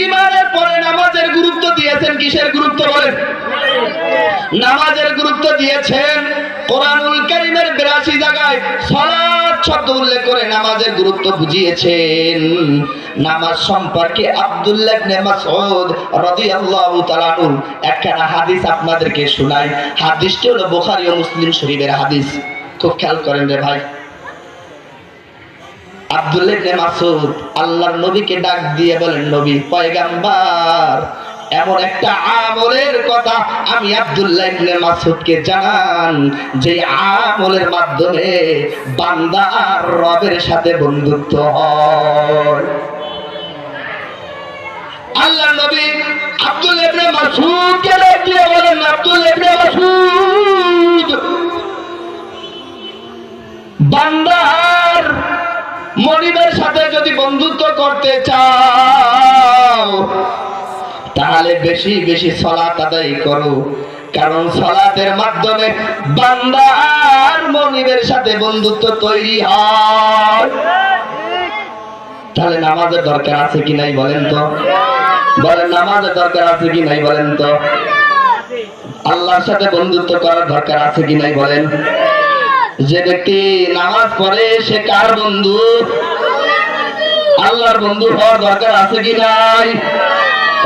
ঈমানের পরে নামাজের গুরুত্ব দিয়েছেন কিসের গুরুত্ব বলেন? নামাজের গুরুত্ব দিয়েছেন কোরআনুল কারীমের 82 জায়গায় সালাত শব্দ উল্লেখ করে নামাজের গুরুত্ব বুঝিয়েছেন। নামাজ সম্পর্কে আব্দুল্লাহ ইবনে মাসউদ রাদিয়াল্লাহু তাআলা আনহু একখানা হাদিস আপনাদেরকে শোনাই। হাদিসটি হলো বুখারী ও মুসলিম শরীফের হাদিস। খুব খেয়াল করেন রে ভাই। আব্দুল্লাহ ইবনে মাসউদ আল্লাহর নবীকে ডাক দিয়ে বলেন, নবী পয়গম্বর, এমন একটা আমলের কথা আমি আব্দুল্লাহ ইবনে মাসউদকে জানান যে আমলের মাধ্যমে বান্দা আর রবের সাথে বন্ধুত্ব হয়। আল্লাহর নবী আব্দুল্লাহ ইবনে মাসউদকে ডাক দিয়ে বলেন, আব্দুল্লাহ ইবনে মাসউদ, বান্দার মনিবের সাথে যদি বন্ধুত্ব করতে চাও তাহলে বেশি বেশি সালাত আদায় করো, কারণ সালাতের মাধ্যমে বান্দা আর মনিবের সাথে বন্ধুত্ব তৈরি হয়। তাহলে নামাজের দরকার আছে কি নাই বলেন তো? বলেন নামাজের দরকার আছে কি নাই বলেন তো? আল্লাহর সাথে বন্ধুত্ব করার দরকার আছে কি নাই বলেন? যে ব্যক্তি নামাজ পড়ে সে কার বন্ধু? আল্লাহর বন্ধু হওয়ার দরকার আছে কি নাই?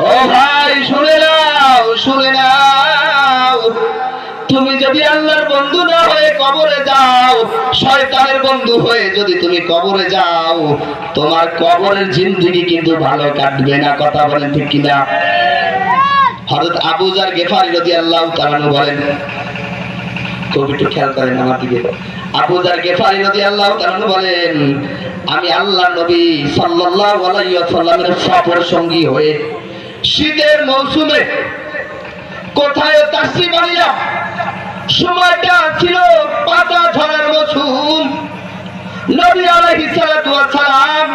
ও ভাই শুনে নাও, শুনে নাও, তুমি যদি আল্লাহর বন্ধু না হয়ে কবরে যাও, শয়তানের বন্ধু হয়ে যদি তুমি কবরে যাও, তোমার কবরের জিন্দেগি কিন্তু ভালো কাটবে না। কথা বলেন ঠিক কিনা? হযরত আবু যার গিফারী রাদিয়াল্লাহু তাআলা বলেন, খুব একটু খেয়াল করেন আমার দিকে। আবু যার গিফারী রাদিয়াল্লাহু তাআলা বলেন, আমি আল্লাহর নবী সাল্লাল্লাহু আলাইহি ওয়াসাল্লামের সফর সঙ্গী হয়ে শীতের মৌসুমে কোথায় তাশরিফ আনলাম। সময়টা ছিল পাতা ঝরার মৌসুম। নবী আলাইহিস সালাতু ওয়াস সালাম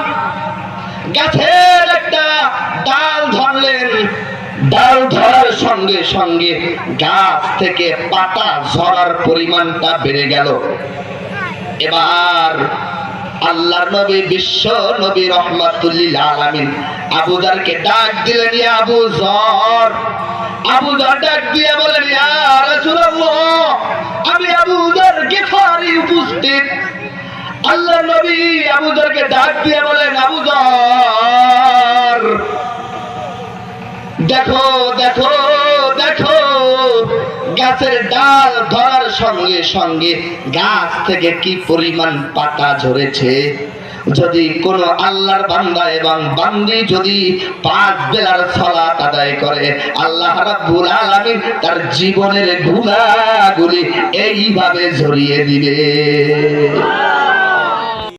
গাছের একটা ডাল ধরলেন। ডাল ধরার সঙ্গে সঙ্গে গাছ থেকে পাতা ঝরার পরিমাণটা বেড়ে গেল। এবার আল্লাহর নবী বিশ্ব নবী রাহমাতুল লিল আলামিন আবু যারকে ডাক দিলেন, ইয়া আবু যার। আবু যার ডাক দিয়ে বলেন, ইয়া রাসূলুল্লাহ, আমি আবু যার গিফারী উপস্থিত। আল্লাহর নবী আবু যারকে ডাক দিয়ে বলেন, আবু যার, দেখো দেখো দেখো, গাছের ডাল ধরার সঙ্গে সঙ্গে গাছ থেকে কি পরিমাণ পাতা ঝরেছে। যদি কোন আল্লাহর বান্দা এবং বান্দি যদি 5 বেলার সালাত আদায় করে, আল্লাহ রাব্বুল আলামিন তার জীবনের গুনাহগুলি এইভাবে ঝরিয়ে দিবে।